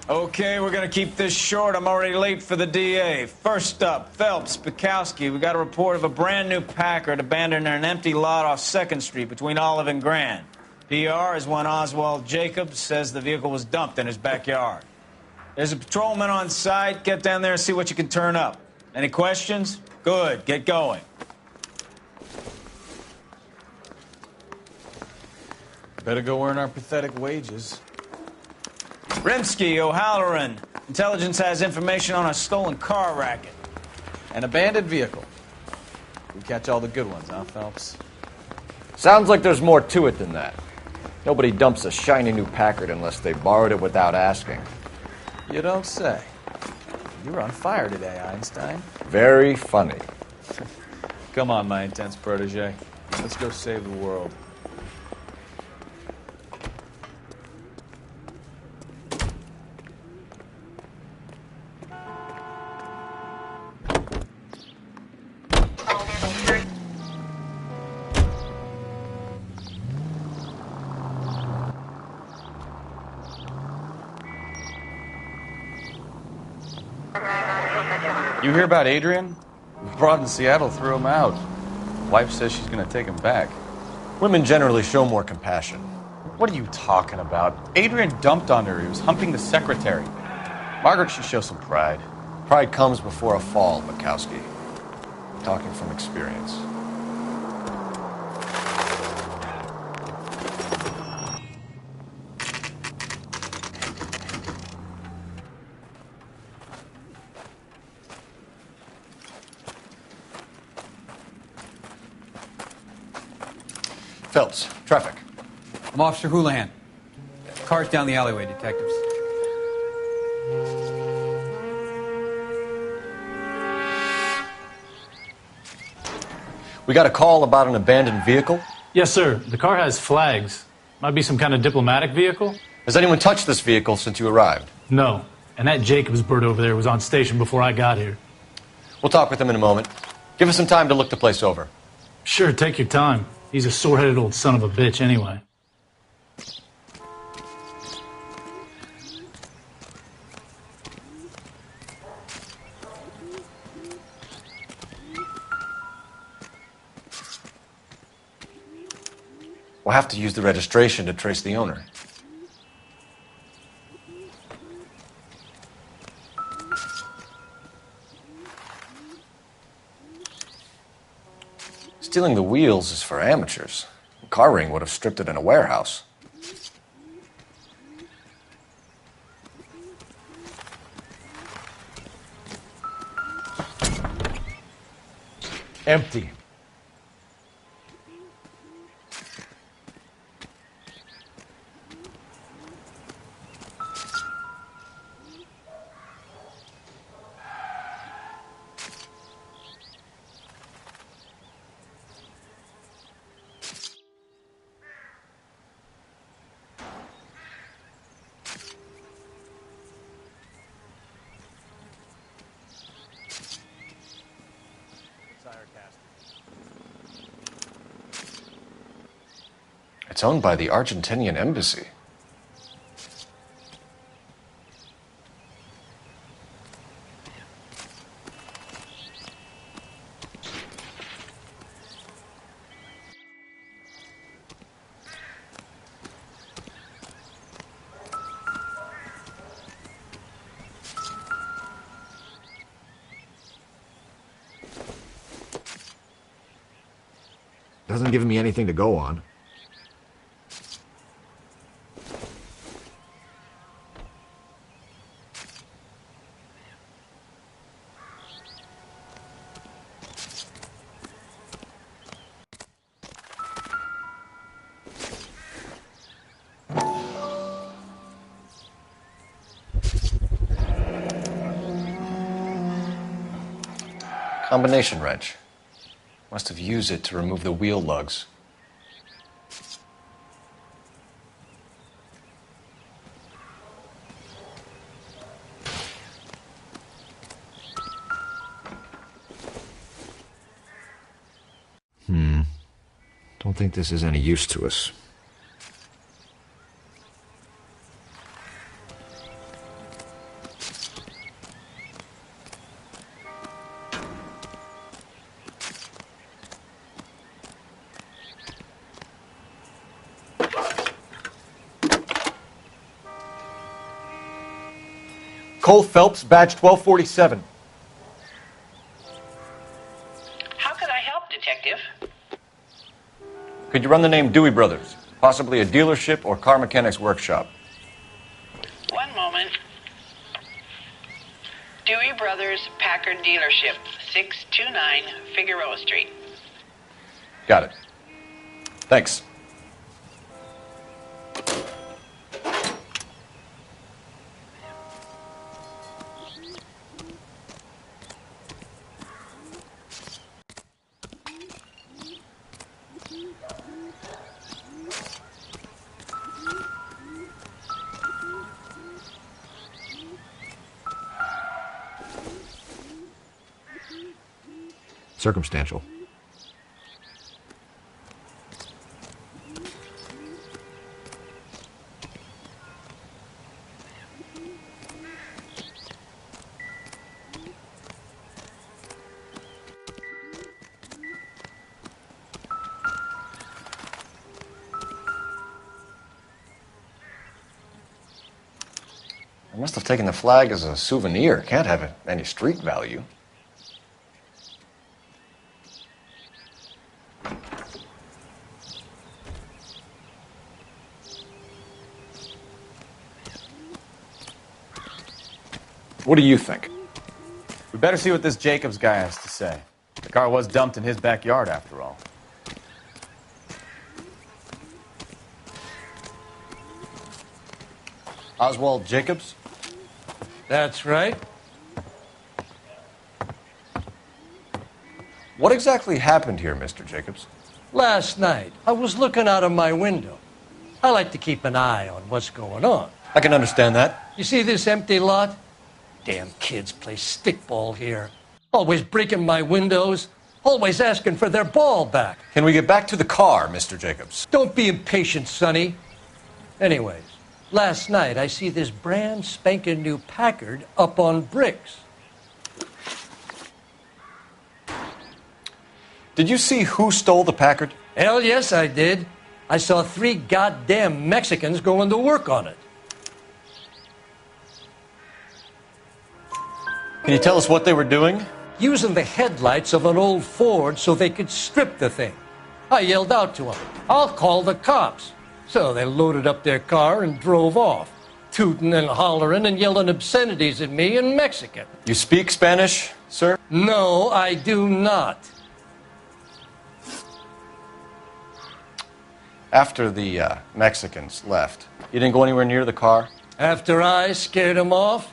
Okay, we're gonna keep this short. I'm already late for the DA. First up, Phelps, Bukowski. We got a report of a brand new Packard abandoned in an empty lot off 2nd Street between Olive and Grand. PR is one Oswald Jacobs says the vehicle was dumped in his backyard. There's a patrolman on site. Get down there and see what you can turn up. Any questions? Good, get going. Better go earn our pathetic wages. Rimsky, O'Halloran. Intelligence has information on a stolen car racket. An abandoned vehicle. We catch all the good ones, huh, Phelps? Sounds like there's more to it than that. Nobody dumps a shiny new Packard unless they borrowed it without asking. You don't say. You were on fire today, Einstein. Very funny. Come on, my intense protege. Let's go save the world. You hear about Adrian? The broad in Seattle threw him out. Wife says she's going to take him back. Women generally show more compassion. What are you talking about? Adrian dumped on her. He was humping the secretary. Margaret should show some pride. Pride comes before a fall, Bukowski. I'm talking from experience. Phelps, traffic. I'm Officer Houlihan. Car's down the alleyway, detectives. We got a call about an abandoned vehicle. Yes, sir. The car has flags. Might be some kind of diplomatic vehicle. Has anyone touched this vehicle since you arrived? No. And that Jacobs bird over there was on station before I got here. We'll talk with him in a moment. Give us some time to look the place over. Sure, take your time. He's a sore-headed old son of a bitch anyway. We'll have to use the registration to trace the owner. Stealing the wheels is for amateurs. A car ring would have stripped it in a warehouse. Empty. It's owned by the Argentinian embassy. Doesn't give me anything to go on. Combination wrench. Must have used it to remove the wheel lugs. Don't think this is any use to us. Cole Phelps, badge 1247. How can I help, Detective? Could you run the name Dewey Brothers? Possibly a dealership or car mechanics workshop. One moment. Dewey Brothers Packard Dealership, 629 Figueroa Street. Got it. Thanks. Circumstantial. I must have taken the flag as a souvenir. Can't have any street value. What do you think? We better see what this Jacobs guy has to say. The car was dumped in his backyard, after all. Oswald Jacobs? That's right. What exactly happened here, Mr. Jacobs? Last night, I was looking out of my window. I like to keep an eye on what's going on. I can understand that. You see this empty lot? Damn kids play stickball here. Always breaking my windows. Always asking for their ball back. Can we get back to the car, Mr. Jacobs? Don't be impatient, Sonny. Anyways, last night I see this brand spanking new Packard up on bricks. Did you see who stole the Packard? Hell yes, I did. I saw 3 goddamn Mexicans going to work on it. Can you tell us what they were doing? Using the headlights of an old Ford so they could strip the thing. I yelled out to them, "I'll call the cops." So they loaded up their car and drove off, tooting and hollering and yelling obscenities at me in Mexican. You speak Spanish, sir? No, I do not. After the Mexicans left, you didn't go anywhere near the car? After I scared them off?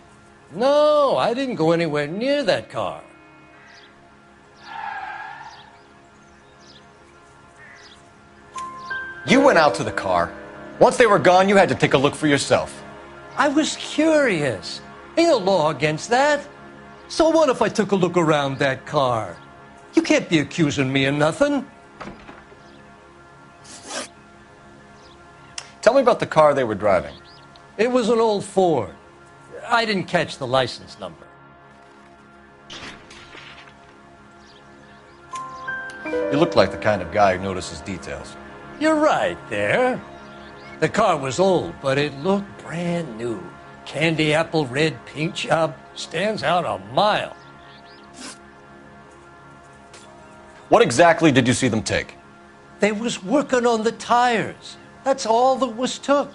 No, I didn't go anywhere near that car. You went out to the car. Once they were gone, you had to take a look for yourself. I was curious. Ain't no law against that. So what if I took a look around that car? You can't be accusing me of nothing. Tell me about the car they were driving. It was an old Ford. I didn't catch the license number. You look like the kind of guy who notices details. You're right there. The car was old, but it looked brand new. Candy apple red paint job stands out a mile. What exactly did you see them take? They was working on the tires. That's all that was took.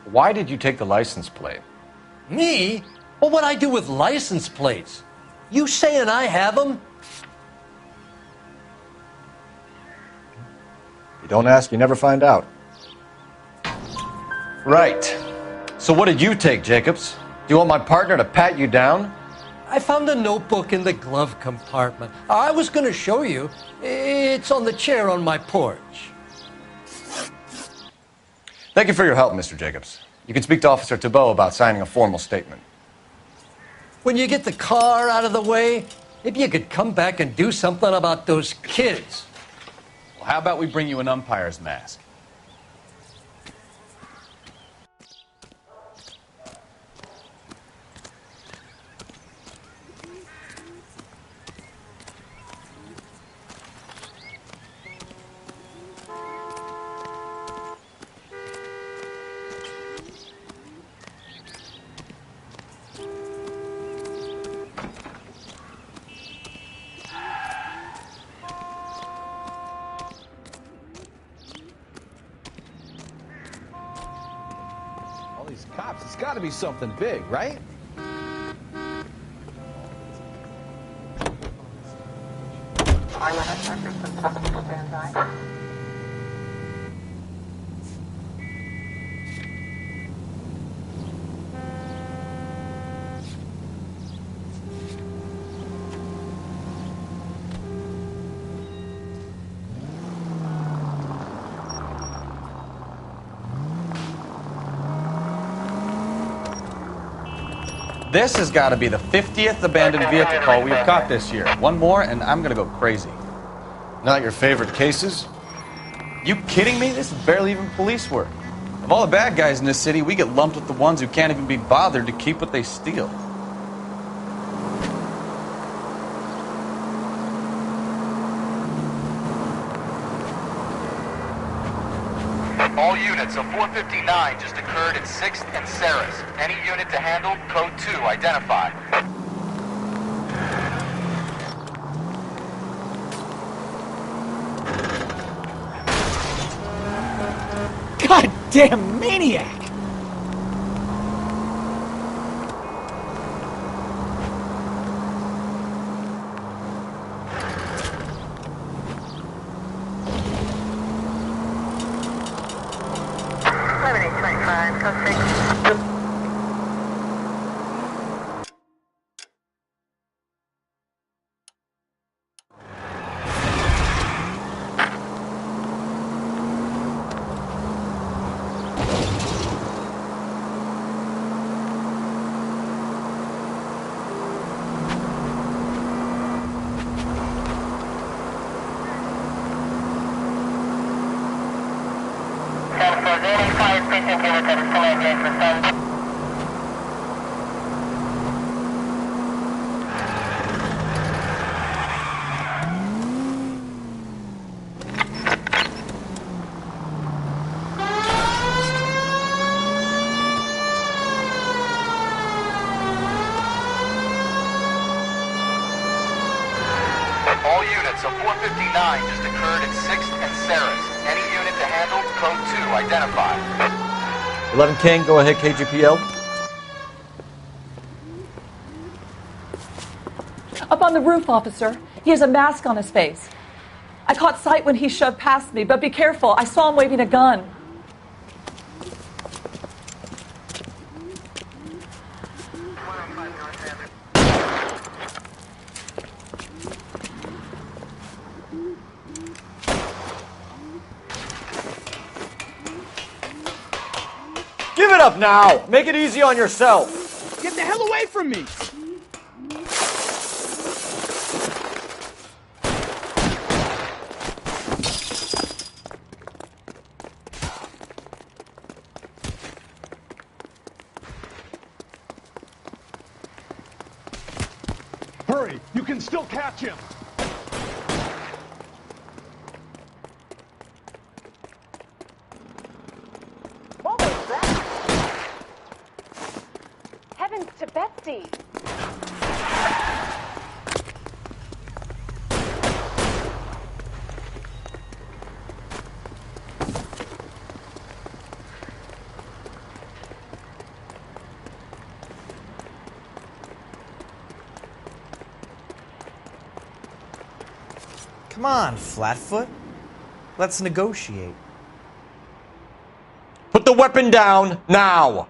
Why did you take the license plate? Me? Well, what'd I do with license plates? You saying I have them? You don't ask, you never find out. Right. So what did you take, Jacobs? Do you want my partner to pat you down? I found a notebook in the glove compartment. I was going to show you. It's on the chair on my porch. Thank you for your help, Mr. Jacobs. You can speak to Officer Thibault about signing a formal statement. When you get the car out of the way, maybe you could come back and do something about those kids. Well, how about we bring you an umpire's mask? Cops, it's got to be something big, right? This has got to be the 50th abandoned vehicle call we've caught this year. One more, and I'm going to go crazy. Not your favorite cases? You kidding me? This is barely even police work. Of all the bad guys in this city, we get lumped with the ones who can't even be bothered to keep what they steal. All units, a 459 just occurred at 6th and Saris. Any unit to handle, code 2, identify. Goddamn maniac! All units, a 459 just occurred at 6th and Saris. Any unit to handle, code 2, identify. 11 King, go ahead, KGPL. Up on the roof, officer. He has a mask on his face. I caught sight when he shoved past me, but be careful. I saw him waving a gun. Give it up now! Make it easy on yourself! Get the hell away from me! Hurry! You can still catch him! What was that? Heavens to Betsy! Come on, Flatfoot. Let's negotiate. Put the weapon down now!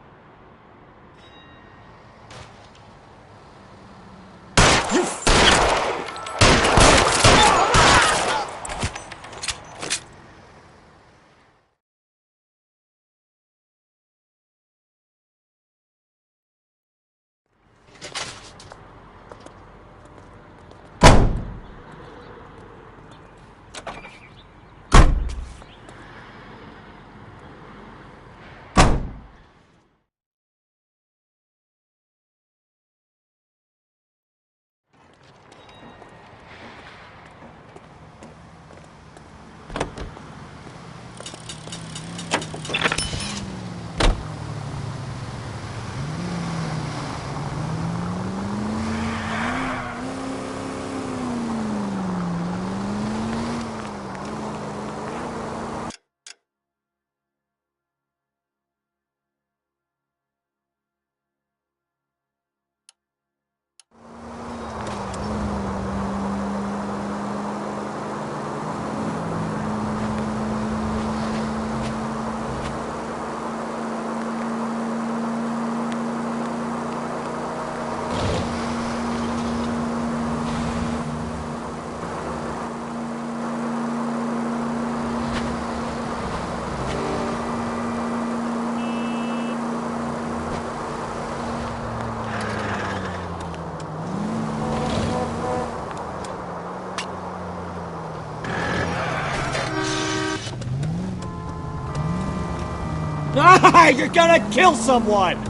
Hey, you're gonna kill someone!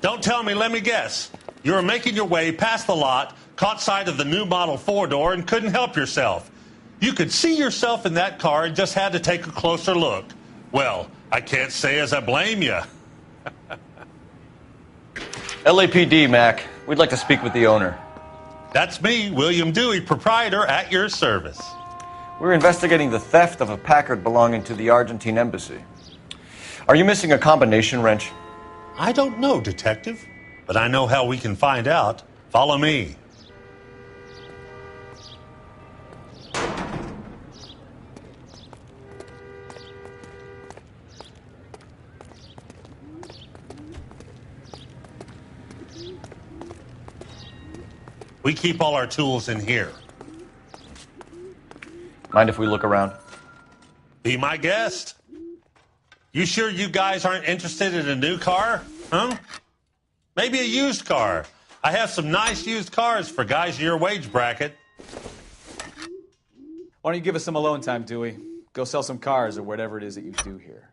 Don't tell me, let me guess. You were making your way past the lot, caught sight of the new model 4-door, and couldn't help yourself. You could see yourself in that car and just had to take a closer look. Well, I can't say as I blame you. LAPD, Mac. We'd like to speak with the owner. That's me, William Dewey, proprietor, at your service. We're investigating the theft of a Packard belonging to the Argentine embassy. Are you missing a combination wrench? I don't know, Detective, but I know how we can find out. Follow me. We keep all our tools in here. Mind if we look around? Be my guest. You sure you guys aren't interested in a new car? Huh? Maybe a used car. I have some nice used cars for guys in your wage bracket. Why don't you give us some alone time, Dewey? Go sell some cars or whatever it is that you do here.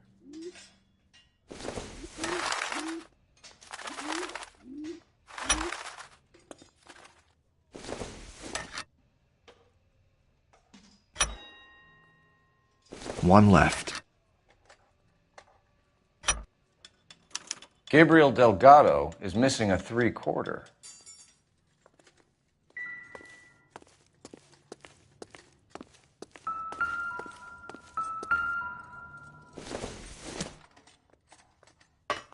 One left. Gabriel Delgado is missing a 3/4.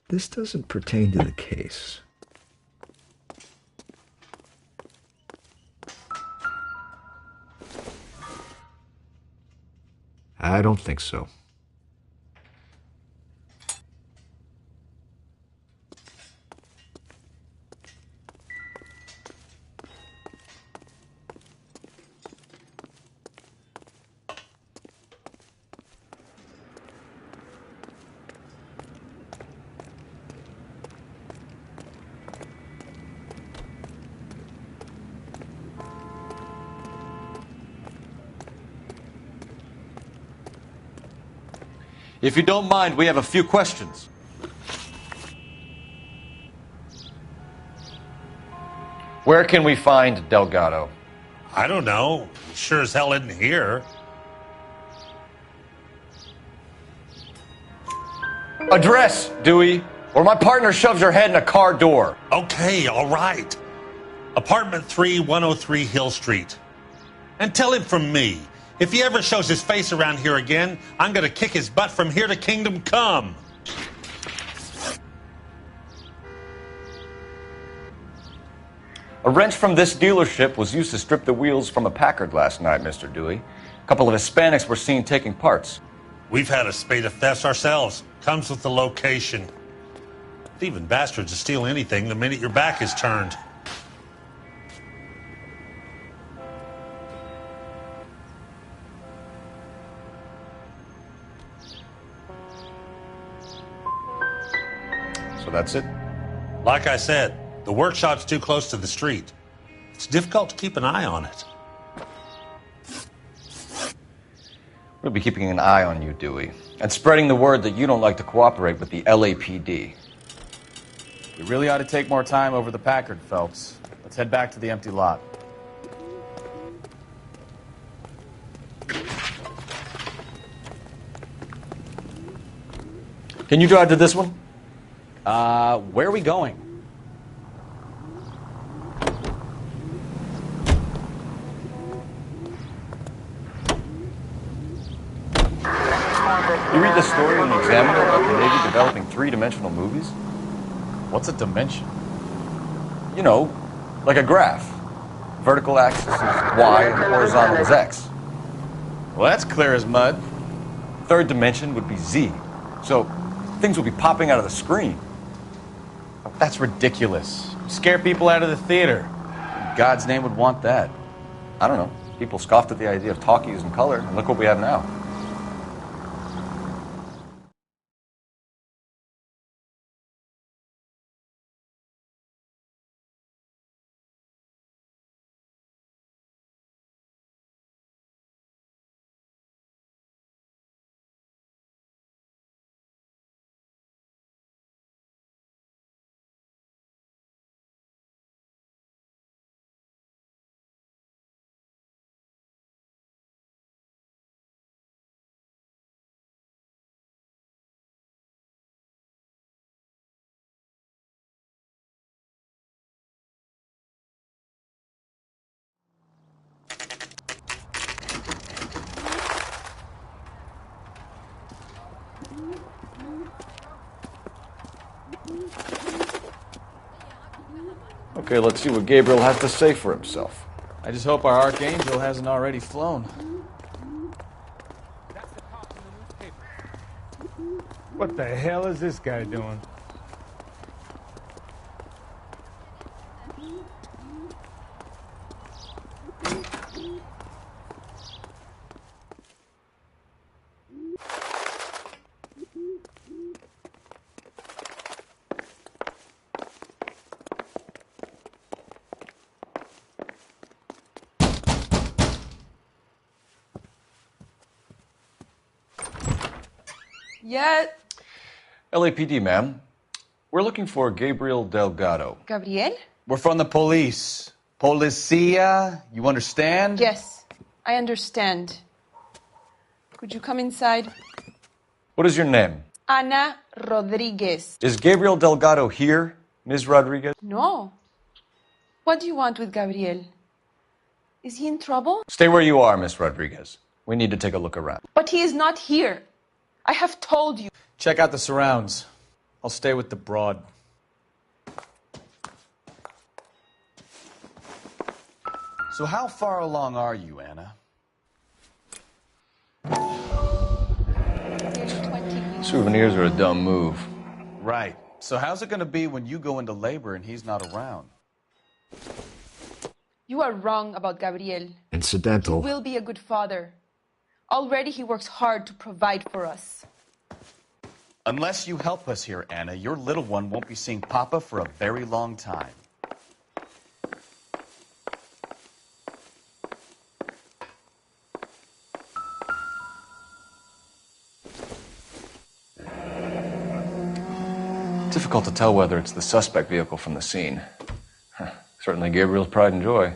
This doesn't pertain to the case. I don't think so. If you don't mind, we have a few questions. Where can we find Delgado? I don't know. Sure as hell isn't here. Address, Dewey, or my partner shoves your head in a car door. Okay, all right. Apartment 3, 103 Hill Street. And tell him from me, if he ever shows his face around here again, I'm going to kick his butt from here to Kingdom Come. A wrench from this dealership was used to strip the wheels from a Packard last night, Mr. Dewey. A couple of Hispanics were seen taking parts. We've had a spate of thefts ourselves. Comes with the location. Thieving bastards will steal anything the minute your back is turned. So that's it? Like I said, the workshop's too close to the street. It's difficult to keep an eye on it. We'll be keeping an eye on you, Dewey, and spreading the word that you don't like to cooperate with the LAPD. We really ought to take more time over the Packard, Phelps. Let's head back to the empty lot. Can you drive to this one? Where are we going? You read the story in the Examiner about the Navy developing three-dimensional movies? What's a dimension? You know, like a graph. Vertical axis is Y and horizontal is X. Well, that's clear as mud. Third dimension would be Z. So things will be popping out of the screen. That's ridiculous. You scare people out of the theater. In God's name would want that. I don't know. People scoffed at the idea of talkies in color, and look what we have now. Okay, let's see what Gabriel has to say for himself. I just hope our archangel hasn't already flown. What the hell is this guy doing? Yes. LAPD, ma'am. We're looking for Gabriel Delgado. Gabriel? We're from the police. Policia, you understand? Yes, I understand. Could you come inside? What is your name? Ana Rodriguez. Is Gabriel Delgado here, Ms. Rodriguez? No. What do you want with Gabriel? Is he in trouble? Stay where you are, Ms. Rodriguez. We need to take a look around. But he is not here. I have told you. Check out the surrounds. I'll stay with the broad. So how far along are you, Anna? Souvenirs are a dumb move. Right. So how's it going to be when you go into labor and he's not around? You are wrong about Gabriel. Incidental. He will be a good father. Already he works hard to provide for us. Unless you help us here, Anna, your little one won't be seeing Papa for a very long time. Difficult to tell whether it's the suspect vehicle from the scene. Certainly Gabriel's pride and joy.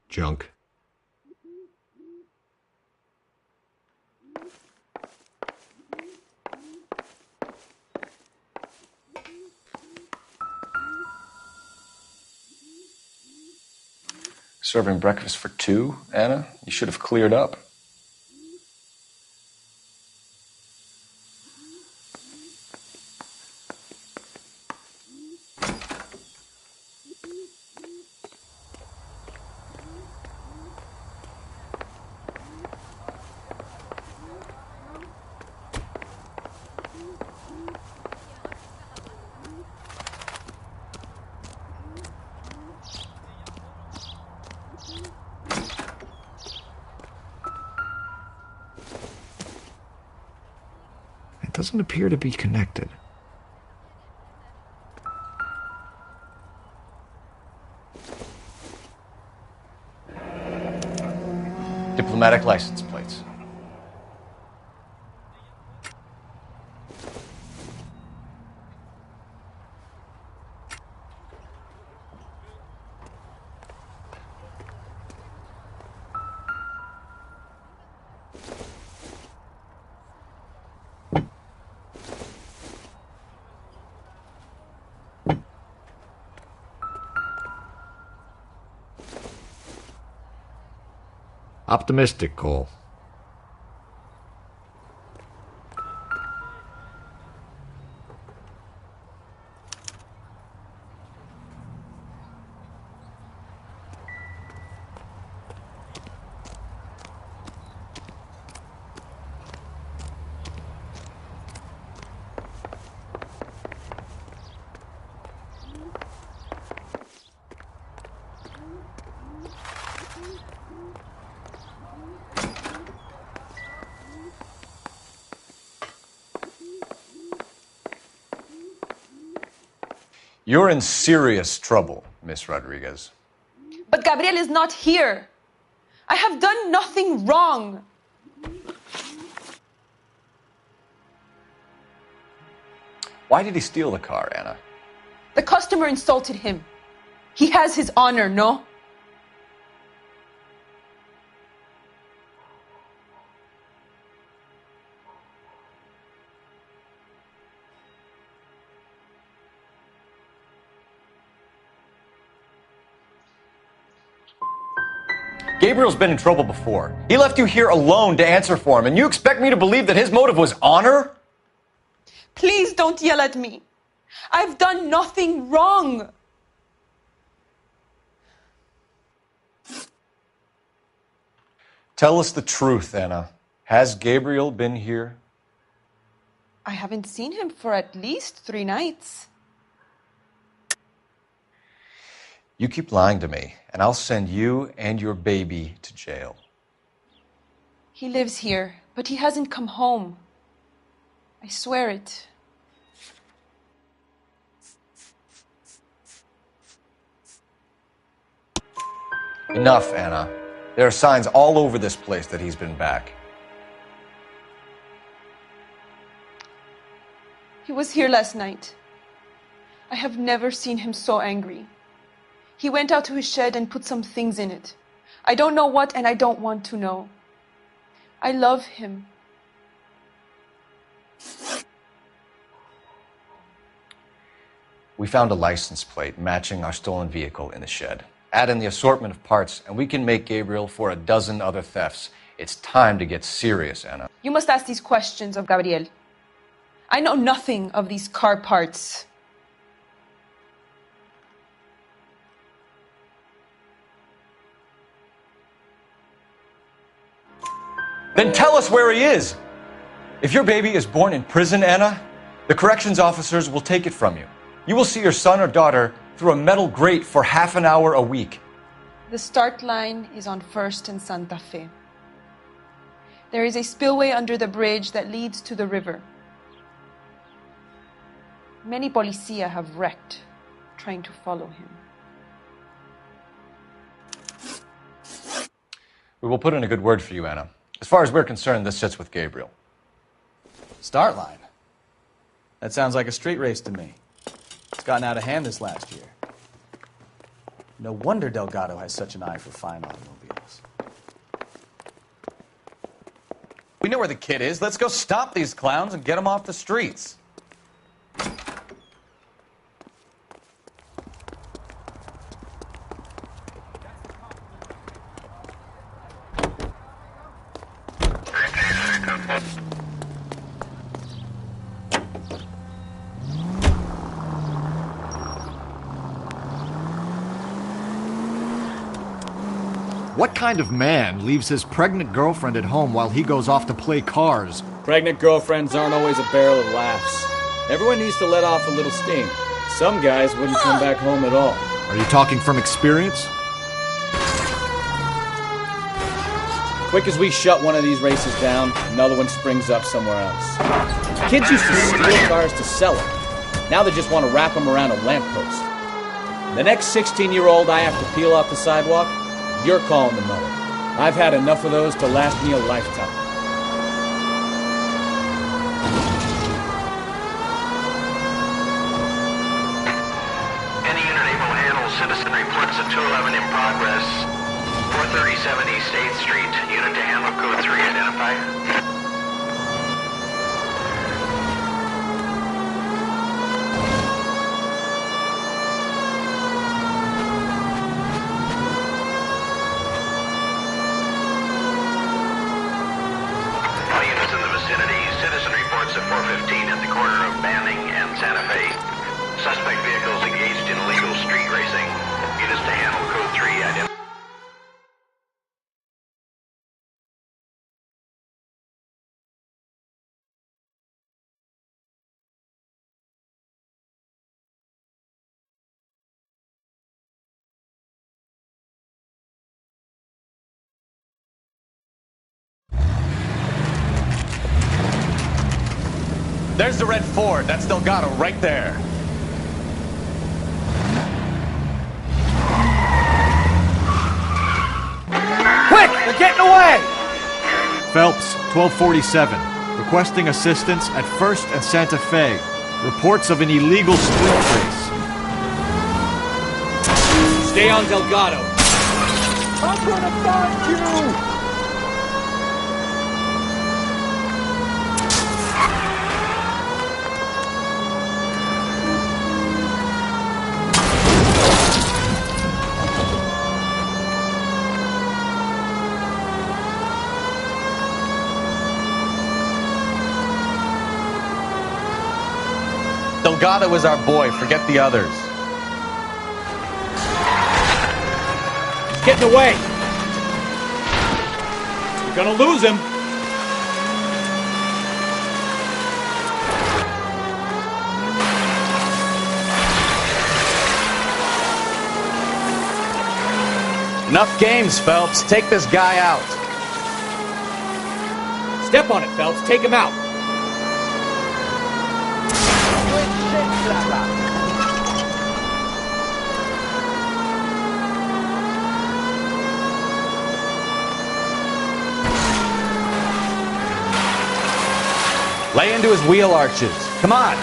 Junk. Serving breakfast for two, Anna? You should have cleared up. It doesn't appear to be connected. Diplomatic license plates. Optimistic, Cole. You're in serious trouble, Miss Rodriguez. But Gabriel is not here. I have done nothing wrong. Why did he steal the car, Anna? The customer insulted him. He has his honor, no? Gabriel's been in trouble before. He left you here alone to answer for him, and you expect me to believe that his motive was honor? Please don't yell at me. I've done nothing wrong. Tell us the truth, Anna. Has Gabriel been here? I haven't seen him for at least 3 nights. You keep lying to me, and I'll send you and your baby to jail. He lives here, but he hasn't come home. I swear it. Enough, Anna. There are signs all over this place that he's been back. He was here last night. I have never seen him so angry. He went out to his shed and put some things in it. I don't know what, and I don't want to know. I love him. We found a license plate matching our stolen vehicle in the shed. Add in the assortment of parts, and we can make Gabriel for a dozen other thefts. It's time to get serious, Anna. You must ask these questions of Gabriel. I know nothing of these car parts. Then tell us where he is. If your baby is born in prison, Anna, the corrections officers will take it from you. You will see your son or daughter through a metal grate for half an hour a week. The start line is on 1st and Santa Fe. There is a spillway under the bridge that leads to the river. Many policia have wrecked trying to follow him. We will put in a good word for you, Anna. As far as we're concerned, this sits with Gabriel. Start line? That sounds like a street race to me. It's gotten out of hand this last year. No wonder Delgado has such an eye for fine automobiles. We know where the kid is. Let's go stop these clowns and get them off the streets. What kind of man leaves his pregnant girlfriend at home while he goes off to play cars? Pregnant girlfriends aren't always a barrel of laughs. Everyone needs to let off a little steam. Some guys wouldn't come back home at all. Are you talking from experience? Quick as we shut one of these races down, another one springs up somewhere else. Kids used to steal cars to sell them. Now they just want to wrap them around a lamppost. The next 16-year-old I have to peel off the sidewalk, you're calling the mother. I've had enough of those to last me a lifetime. Any unit able to handle citizen reports of 211 in progress. 437 East 8th Street. Unit to handle code 3 identified. at 415 at the corner of Banning and Santa Fe. Suspect vehicles engaged in illegal street racing. Units to handle code 3 identified. There's the red Ford. That's Delgado right there. Quick! They're getting away! Phelps, 1247. Requesting assistance at 1st and Santa Fe. Reports of an illegal street race. Stay on Delgado. I'm gonna find you! Delgado is our boy. Forget the others. He's getting away. You're gonna lose him. Enough games, Phelps. Take this guy out. Step on it, Phelps. Take him out. Lay into his wheel arches. Come on.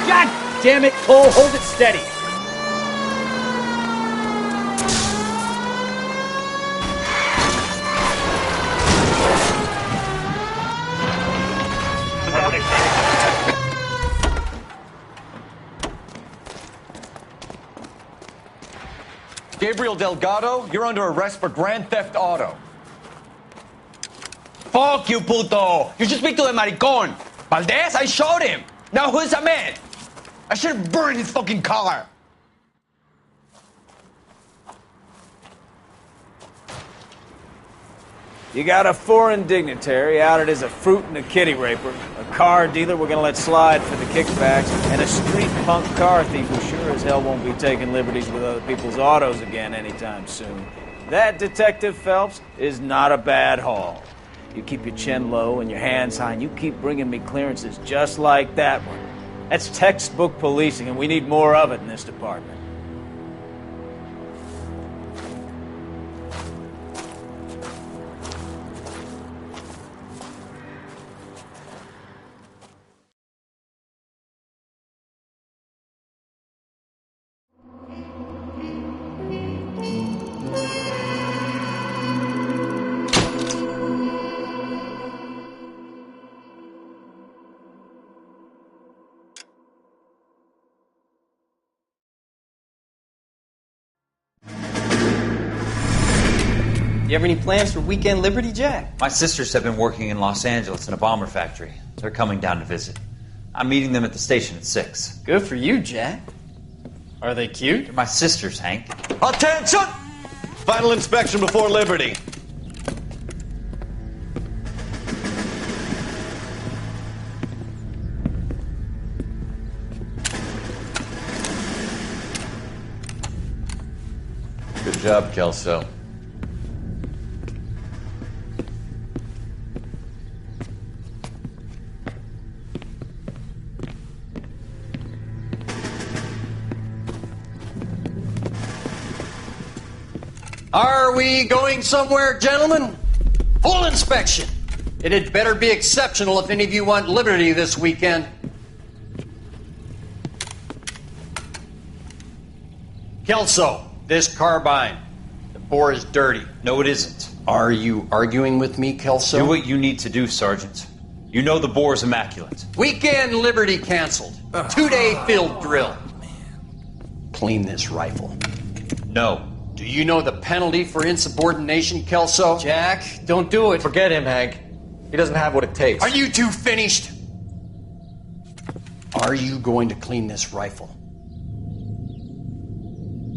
God damn it, Cole. Hold it steady. Gabriel Delgado, you're under arrest for grand theft auto. Fuck you, puto! You should speak to the maricon. Valdez, I showed him. Now who's a man? I should have burned his fucking car. You got a foreign dignitary outed as a fruit and a kitty raper, a car dealer we're gonna let slide for the kickbacks, and a street punk car thief who sure as hell won't be taking liberties with other people's autos again anytime soon. That, Detective Phelps, is not a bad haul. You keep your chin low and your hands high, and you keep bringing me clearances just like that one. That's textbook policing, and we need more of it in this department. You have any plans for weekend Liberty, Jack? My sisters have been working in Los Angeles in a bomber factory. They're coming down to visit. I'm meeting them at the station at 6. Good for you, Jack. Are they cute? They're my sisters, Hank. Attention! Final inspection before Liberty. Good job, Kelso. Are we going somewhere, gentlemen? Full inspection. It had better be exceptional if any of you want liberty this weekend. Kelso, this carbine. The bore is dirty. No, it isn't. Are you arguing with me, Kelso? Do what you need to do, Sergeant. You know the bore is immaculate. Weekend Liberty canceled. 2-day field drill. Clean this rifle. No. Do you know the penalty for insubordination, Kelso? Jack, don't do it. Forget him, Hank. He doesn't have what it takes. Are you two finished? Are you going to clean this rifle?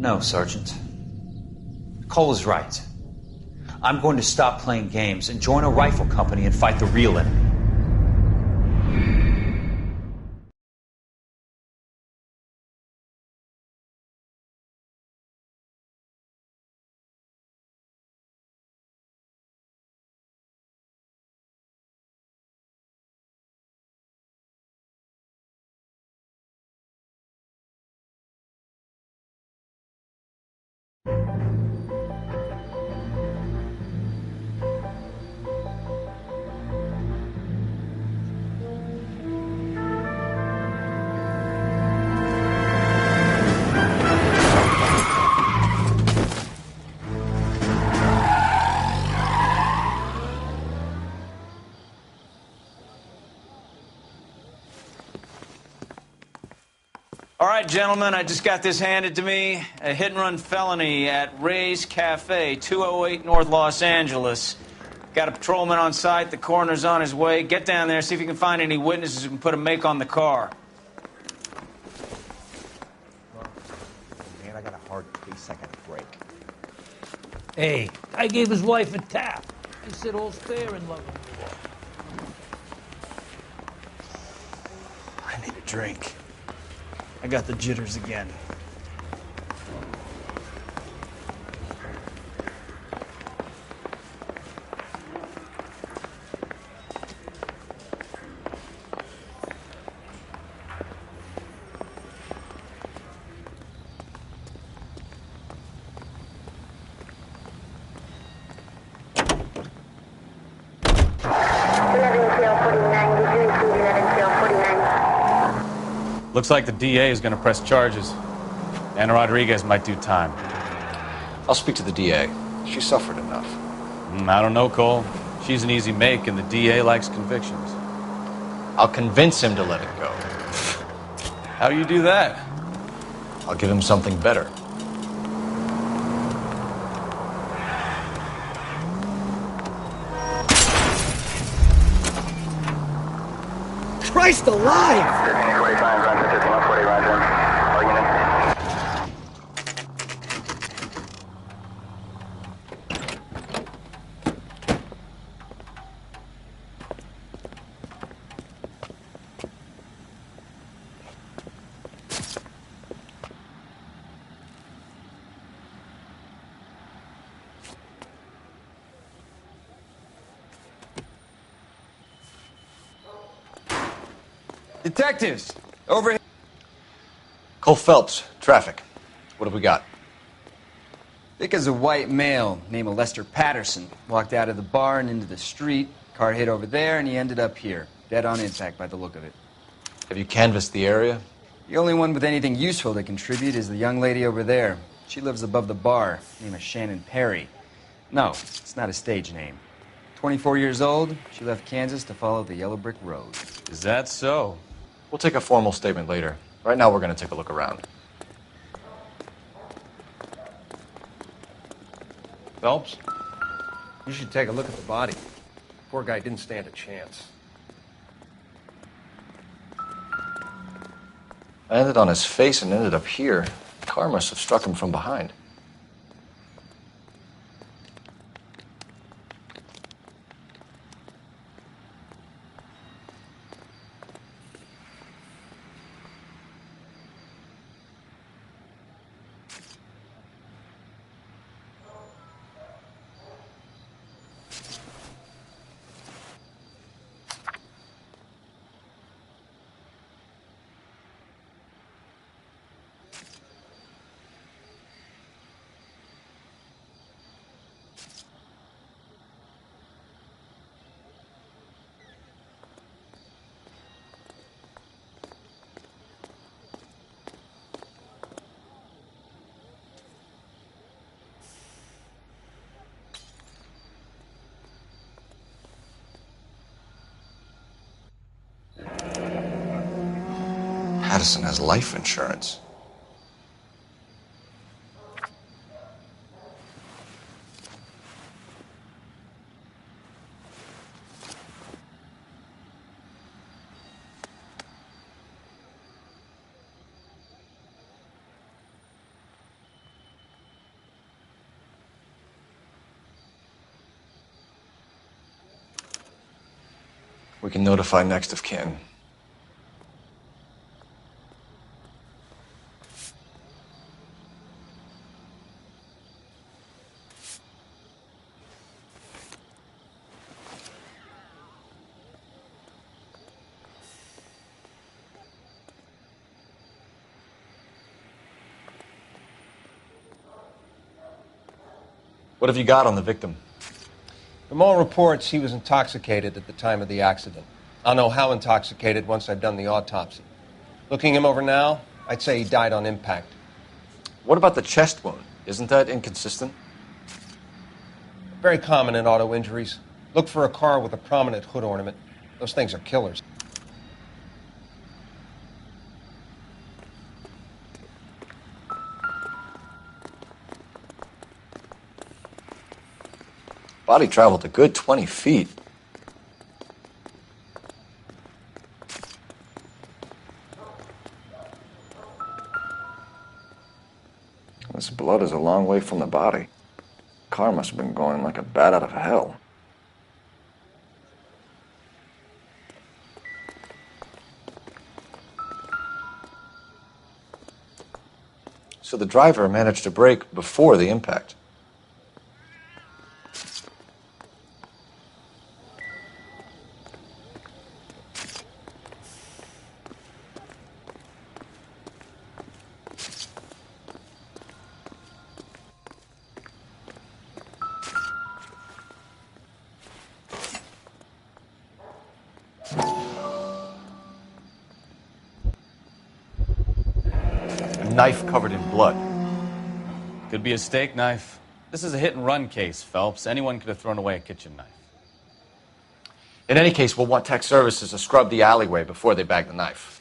No, Sergeant. Cole is right. I'm going to stop playing games and join a rifle company and fight the real enemy. All right, gentlemen, I just got this handed to me. A hit-and-run felony at Ray's Cafe, 208 North Los Angeles. Got a patrolman on site. The coroner's on his way. Get down there, see if you can find any witnesses who can put a make on the car. Man, I got a hard case I gotta break. Hey, I gave his wife a tap. He said all's fair in love and war. I need a drink. I got the jitters again. Looks like the DA is going to press charges. Anna Rodriguez might do time. I'll speak to the DA. She suffered enough. I don't know, Cole. She's an easy make, and the DA likes convictions. I'll convince him to let it go. How do you do that? I'll give him something better. Christ alive! Detectives, over here. Cole Phelps, traffic. What have we got? Thick as a white male, name of Lester Patterson. Walked out of the bar and into the street. Car hit over there, and he ended up here. Dead on impact by the look of it. Have you canvassed the area? The only one with anything useful to contribute is the young lady over there. She lives above the bar. Name is Shannon Perry. No, it's not a stage name. 24 years old, she left Kansas to follow the yellow brick road. Is that so? We'll take a formal statement later. Right now, we're going to take a look around. Phelps, you should take a look at the body. Poor guy didn't stand a chance. I landed on his face and ended up here. The car must have struck him from behind. Patterson has life insurance. We can notify next of kin. What have you got on the victim? From all reports, he was intoxicated at the time of the accident. I'll know how intoxicated once I've done the autopsy. Looking him over now, I'd say he died on impact. What about the chest wound? Isn't that inconsistent? Very common in auto injuries. Look for a car with a prominent hood ornament. Those things are killers. Body traveled a good 20 feet. This blood is a long way from the body. Car must have been going like a bat out of hell. So the driver managed to brake before the impact. Knife covered in blood. Could be a steak knife. This is a hit-and-run case, Phelps. Anyone could have thrown away a kitchen knife. In any case, we'll want tech services to scrub the alleyway before they bag the knife.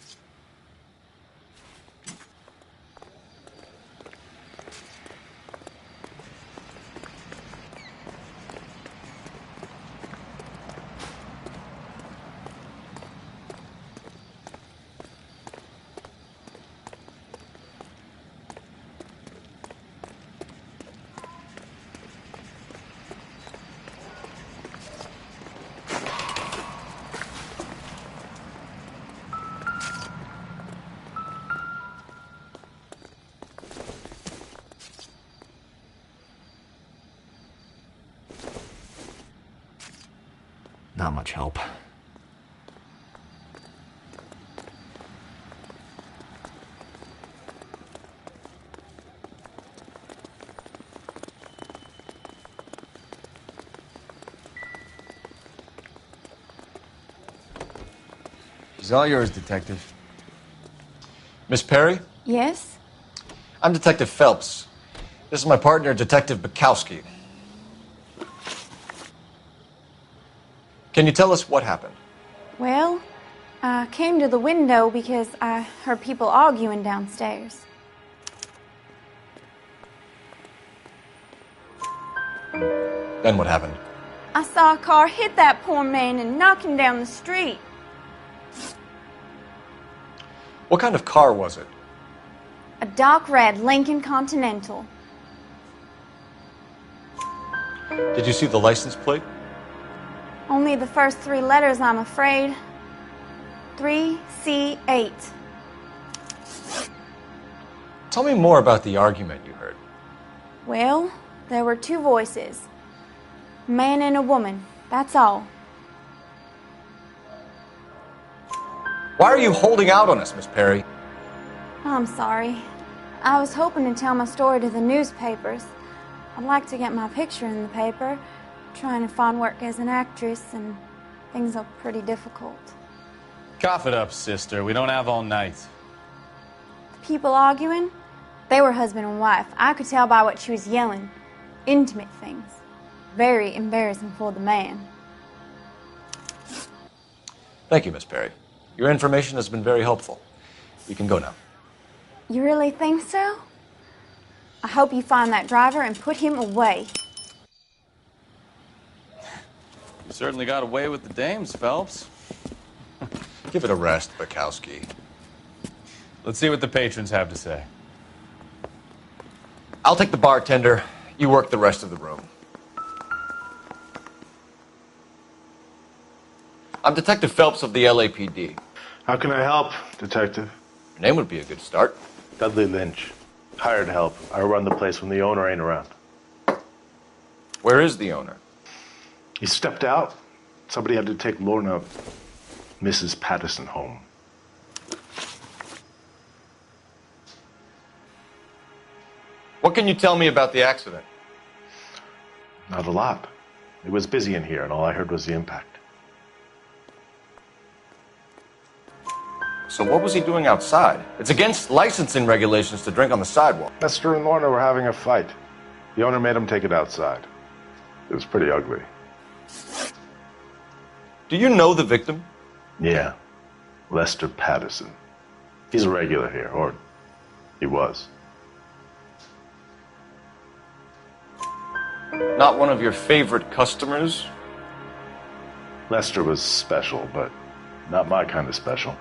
Not much help. She's all yours, Detective. Miss Perry? Yes? I'm Detective Phelps. This is my partner, Detective Bukowski. Can you tell us what happened? Well, I came to the window because I heard people arguing downstairs. Then what happened? I saw a car hit that poor man and knock him down the street. What kind of car was it? A dark red Lincoln Continental. Did you see the license plate? Only the first 3 letters, I'm afraid. 3C8. Tell me more about the argument you heard. Well, there were 2 voices. A man and a woman, that's all. Why are you holding out on us, Miss Perry? I'm sorry. I was hoping to tell my story to the newspapers. I'd like to get my picture in the paper. Trying to find work as an actress, and things are pretty difficult. Cough it up, sister. We don't have all night. The people arguing, they were husband and wife. I could tell by what she was yelling. Intimate things. Very embarrassing for the man. Thank you, Miss Perry. Your information has been very helpful. You can go now. You really think so? I hope you find that driver and put him away. You certainly got away with the dames, Phelps. Give it a rest, Bukowski. Let's see what the patrons have to say. I'll take the bartender. You work the rest of the room. I'm Detective Phelps of the LAPD. How can I help, Detective? Your name would be a good start. Dudley Lynch. Hired help. I run the place when the owner ain't around. Where is the owner? He stepped out. Somebody had to take Lorna, Mrs. Patterson, home. What can you tell me about the accident? Not a lot. It was busy in here, and all I heard was the impact. So what was he doing outside? It's against licensing regulations to drink on the sidewalk. Lester and Lorna were having a fight. The owner made him take it outside. It was pretty ugly. Do you know the victim? Yeah. Lester Patterson. He's a regular here, or he was. Not one of your favorite customers? Lester was special, but not my kind of special.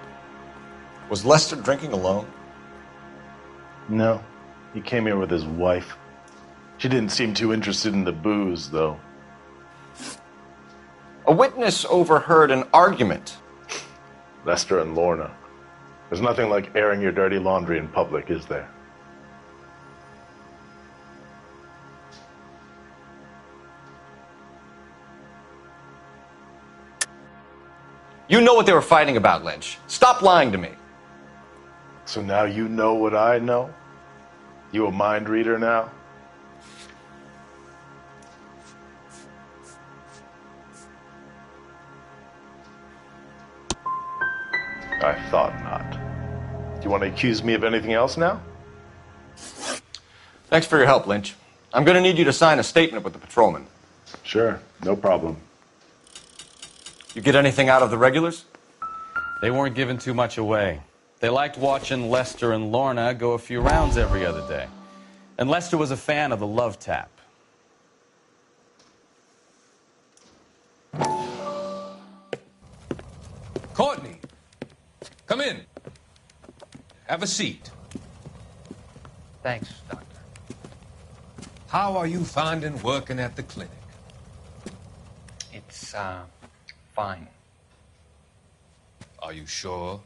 Was Lester drinking alone? No. He came here with his wife. She didn't seem too interested in the booze, though. A witness overheard an argument. Lester and Lorna. There's nothing like airing your dirty laundry in public, is there? You know what they were fighting about, Lynch. Stop lying to me. So now you know what I know? You a mind reader now? I thought not. Do you want to accuse me of anything else now? Thanks for your help, Lynch. I'm going to need you to sign a statement with the patrolman. Sure, no problem. You get anything out of the regulars? They weren't giving too much away. They liked watching Lester and Lorna go a few rounds every other day. And Lester was a fan of the love tap. Courtney, come in. Have a seat. Thanks, Doctor. How are you finding working at the clinic? It's, fine. Are you sure?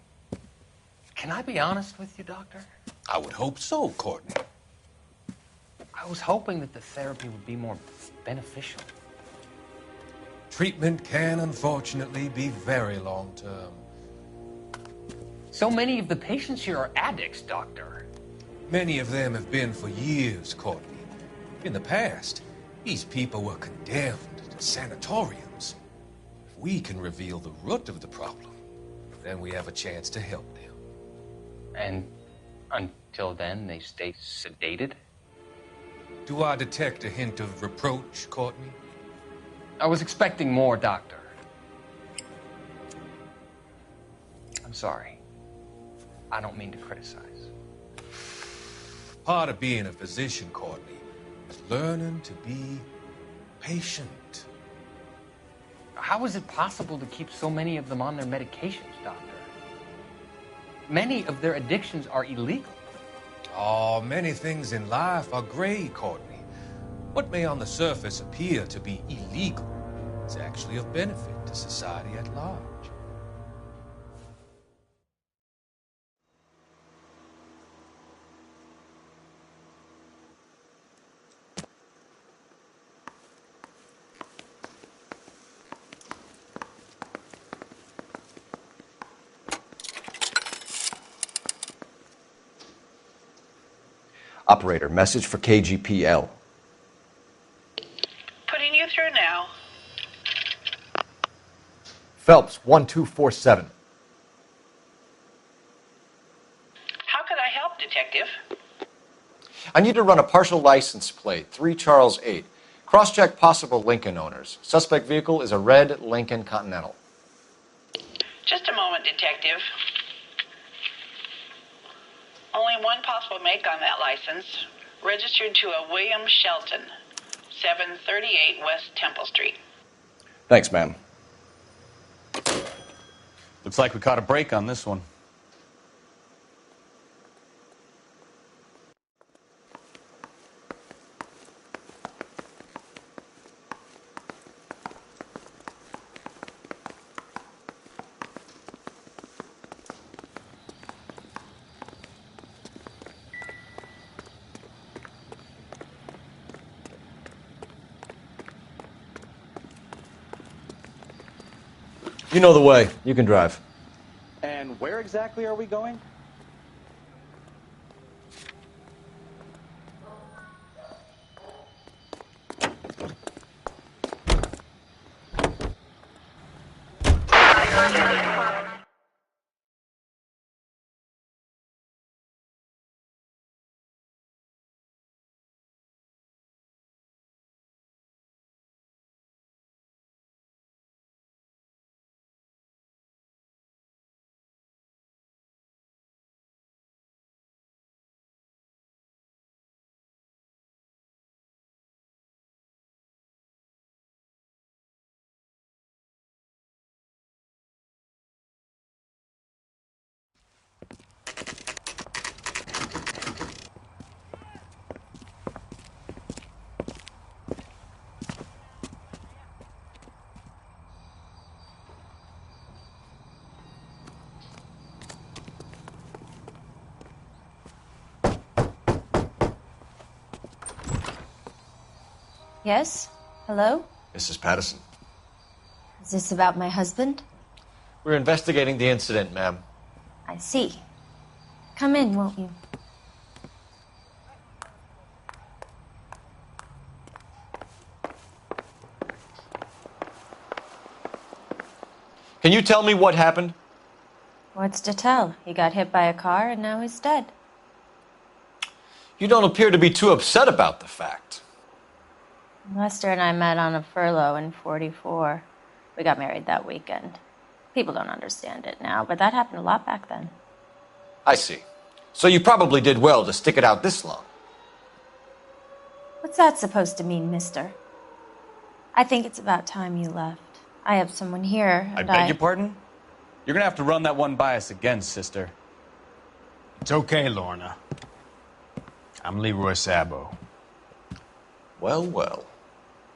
Can I be honest with you, Doctor? I would hope so, Courtney. I was hoping that the therapy would be more beneficial. Treatment can, unfortunately, be very long-term. So many of the patients here are addicts, Doctor. Many of them have been for years, Courtney. In the past, these people were condemned to sanatoriums. If we can reveal the root of the problem, then we have a chance to help them. And until then, they stay sedated? Do I detect a hint of reproach, Courtney? I was expecting more, Doctor. I'm sorry. I don't mean to criticize. Part of being a physician, Courtney, is learning to be patient. How is it possible to keep so many of them on their medications, Doctor? Many of their addictions are illegal. Oh, many things in life are gray, Courtney. What may on the surface appear to be illegal is actually of benefit to society at large. Operator, message for KGPL. Putting you through now. Phelps, 1247. How could I help, Detective? I need to run a partial license plate, 3 Charles 8. Cross-check possible Lincoln owners. Suspect vehicle is a red Lincoln Continental. Just a moment, Detective. Only one possible make on that license. Registered to a William Shelton, 738 West Temple Street. Thanks, ma'am. Looks like we caught a break on this one. You know the way. You can drive. And where exactly are we going? Yes? Hello? Mrs. Patterson. Is this about my husband? We're investigating the incident, ma'am. I see. Come in, won't you? Can you tell me what happened? What's to tell? He got hit by a car and now he's dead. You don't appear to be too upset about the fact. Lester and I met on a furlough in '44. We got married that weekend. People don't understand it now, but that happened a lot back then. I see. So you probably did well to stick it out this long. What's that supposed to mean, mister? I think it's about time you left. I have someone here, I and beg your pardon? You're gonna have to run that one by us again, sister. It's okay, Lorna. I'm Leroy Sabo. Well, well.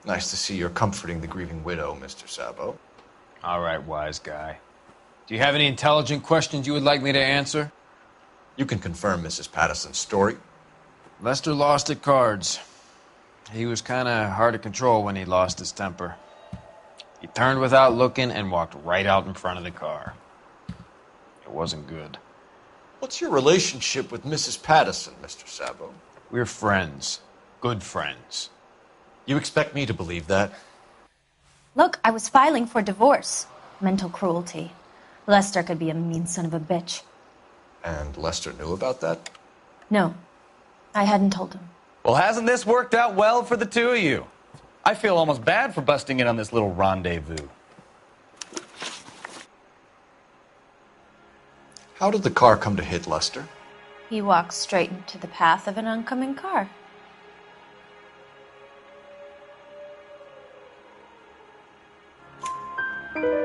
Nice to see you're comforting the grieving widow, Mr. Sabo. All right, wise guy. Do you have any intelligent questions you would like me to answer? You can confirm Mrs. Patterson's story. Lester lost at cards. He was kind of hard to control when he lost his temper. He turned without looking and walked right out in front of the car. It wasn't good. What's your relationship with Mrs. Patterson, Mr. Sabo? We're friends. Good friends. You expect me to believe that? Look, I was filing for divorce. Mental cruelty. Lester could be a mean son of a bitch. And Lester knew about that? No, I hadn't told him. Well, hasn't this worked out well for the two of you? I feel almost bad for busting in on this little rendezvous. How did the car come to hit Lester? He walked straight into the path of an oncoming car.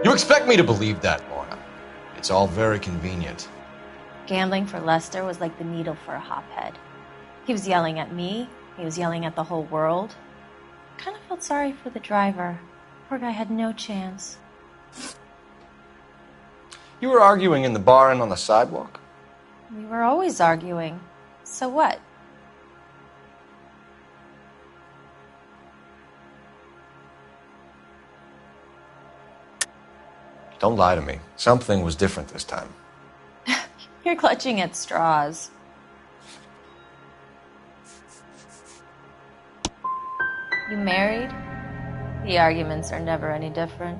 You expect me to believe that, Lorna? It's all very convenient. Gambling for Lester was like the needle for a hophead. He was yelling at me. He was yelling at the whole world. I kind of felt sorry for the driver. Poor guy had no chance. You were arguing in the bar and on the sidewalk? We were always arguing. So what? Don't lie to me. Something was different this time. You're clutching at straws. You married? The arguments are never any different.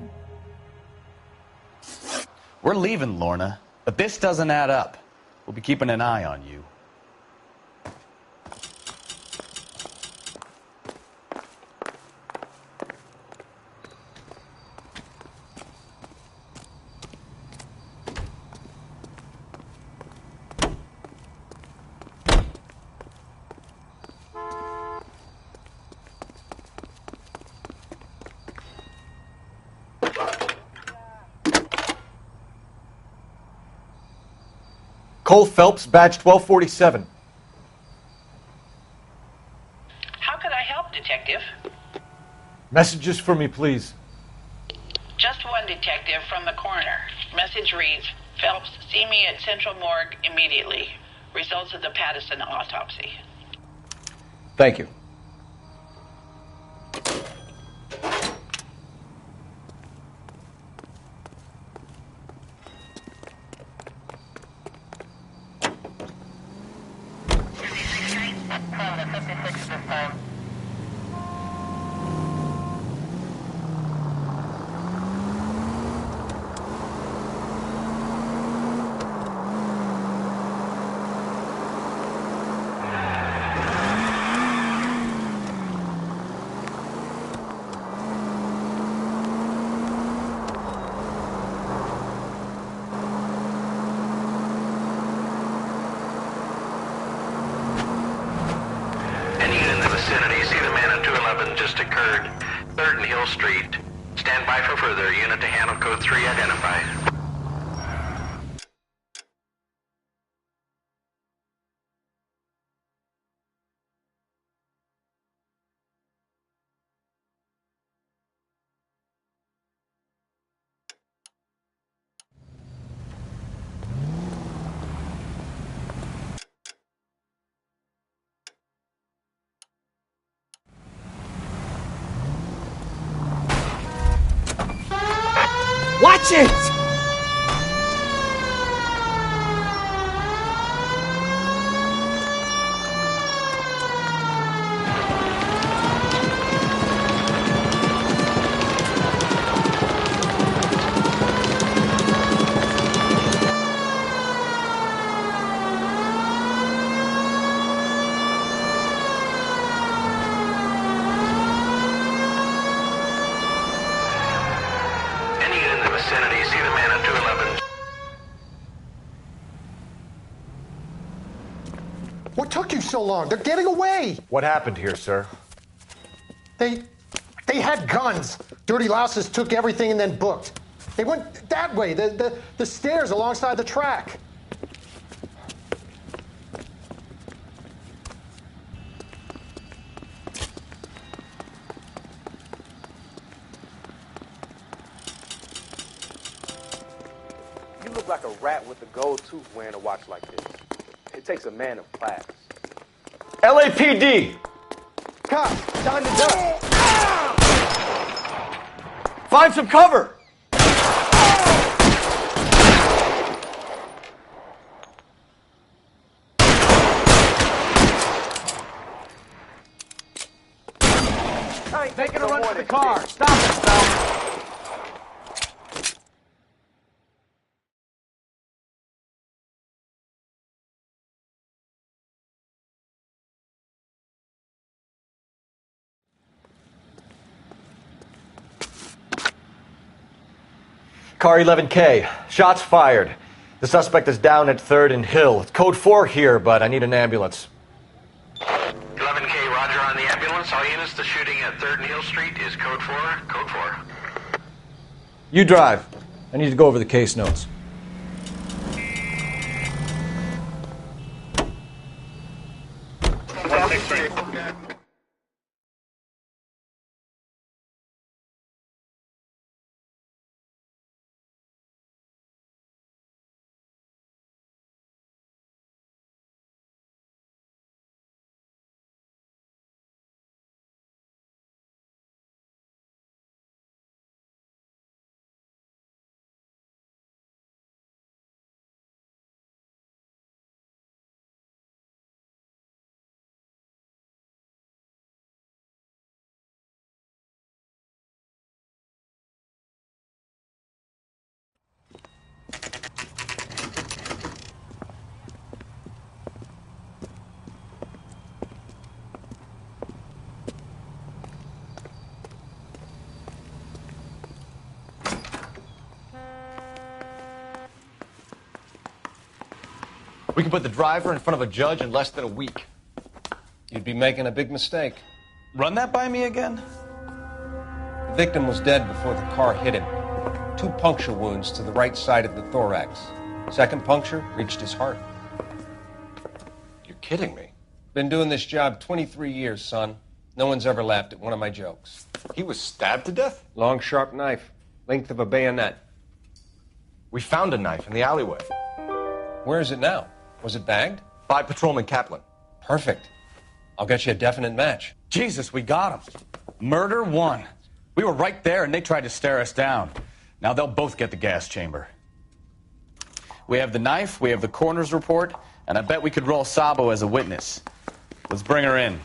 We're leaving, Lorna, but this doesn't add up. We'll be keeping an eye on you. Cole Phelps, badge 1247. How could I help, Detective? Messages for me, please. Just one detective from the coroner. Message reads, Phelps, see me at Central Morgue immediately. Results of the Patterson autopsy. Thank you. just occurred. 3rd and Hill Street. Stand by for further. Unit to handle code 3 identified. Watch it! What took you so long? They're getting away. What happened here, sir? They had guns. Dirty louses took everything and then booked. They went that way, the stairs alongside the track. You look like a rat with a gold tooth wearing a watch like this. It takes a man of class. LAPD! Cops, time to duck. Find some cover! Making a run for the car. Stop it, Phelps. Car 11K. Shots fired. The suspect is down at 3rd and Hill. It's code 4 here, but I need an ambulance. 11K, roger on the ambulance. All units, the shooting at 3rd and Hill Street is code 4. Code 4. You drive. I need to go over the case notes. We can put the driver in front of a judge in less than a week. You'd be making a big mistake. Run that by me again? The victim was dead before the car hit him. 2 puncture wounds to the right side of the thorax. Second puncture reached his heart. You're kidding me. Been doing this job 23 years, son. No one's ever laughed at one of my jokes. He was stabbed to death? Long, sharp knife. Length of a bayonet. We found a knife in the alleyway. Where is it now? Was it bagged? By Patrolman Kaplan. Perfect. I'll get you a definite match. Jesus, we got him. Murder 1. We were right there and they tried to stare us down. Now they'll both get the gas chamber. We have the knife, we have the coroner's report, and I bet we could roll Sabo as a witness. Let's bring her in.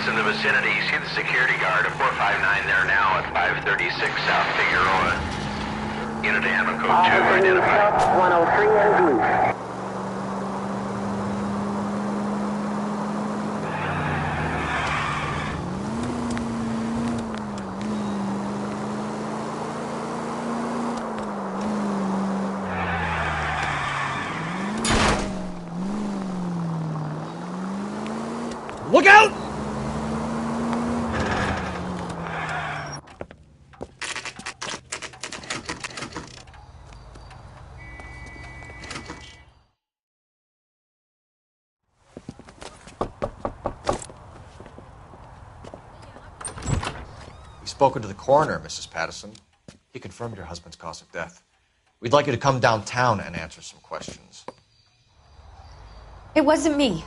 reports in the vicinity. See the security guard at 459 there now at 536 South Figueroa. Unit to handle code 2 identified. 103 and blue. Look out! We've spoken to the coroner, Mrs. Patterson. He confirmed your husband's cause of death. We'd like you to come downtown and answer some questions. It wasn't me.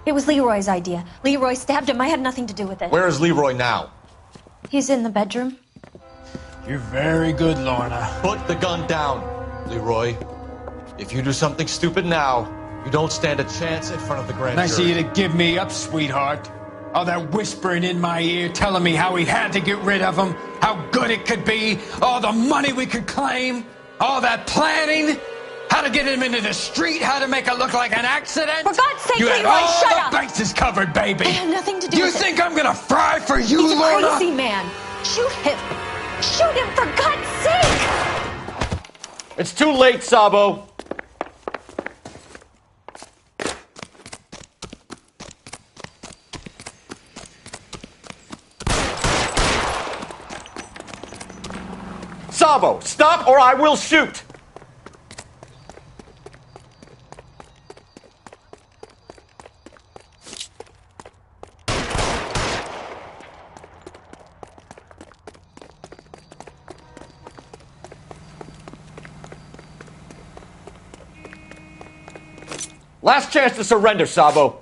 It was Leroy's idea. Leroy stabbed him. I had nothing to do with it. Where is Leroy now? He's in the bedroom. You're very good, Lorna. Put the gun down, Leroy. If you do something stupid now, you don't stand a chance in front of the grand jury. Nice of you to give me up, sweetheart. All that whispering in my ear, telling me how we had to get rid of him, how good it could be, all the money we could claim, all that planning, how to get him into the street, how to make it look like an accident. For God's sake, you had Leroy, all shut the up. bases covered, baby. I had nothing to do you with it. You think I'm gonna fry for you, He's Lorna? a crazy man. Shoot him. Shoot him, for God's sake. It's too late, Sabo. Sabo, stop or I will shoot! Last chance to surrender, Sabo.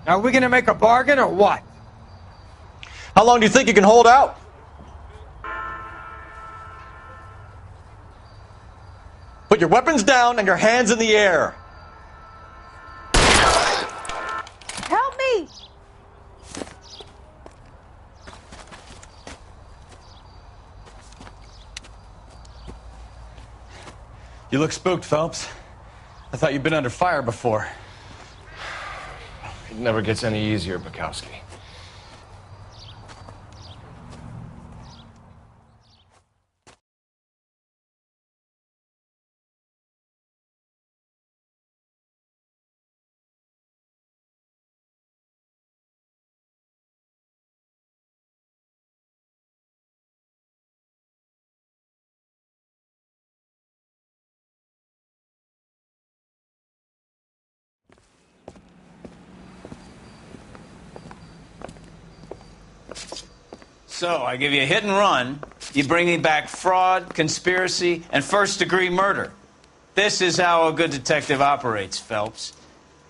Now, are we gonna make a bargain or what? How long do you think you can hold out? Put your weapons down and your hands in the air. Help me! You look spooked, Phelps. I thought you'd been under fire before. It never gets any easier, Bukowski. So, I give you a hit and run. You bring me back fraud, conspiracy, and first-degree murder. This is how a good detective operates, Phelps.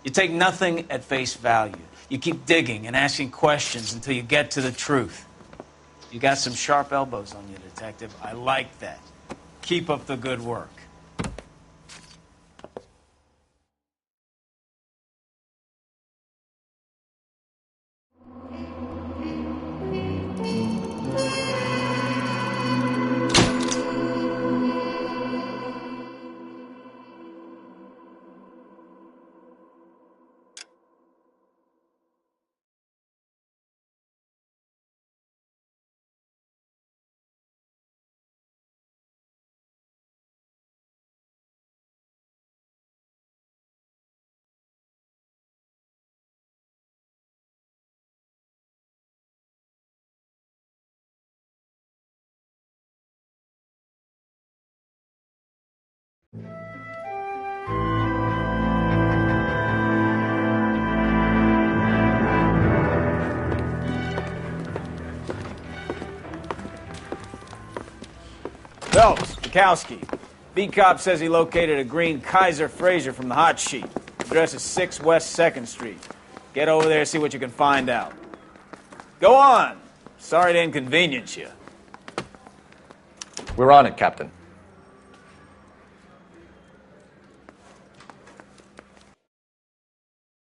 You take nothing at face value. You keep digging and asking questions until you get to the truth. You got some sharp elbows on you, detective. I like that. Keep up the good work. Phelps, Bukowski. V-Cop says he located a green Kaiser Fraser from the hot sheet. Address is 6 West 2nd Street. Get over there, see what you can find out. Go on. Sorry to inconvenience you. We're on it, Captain.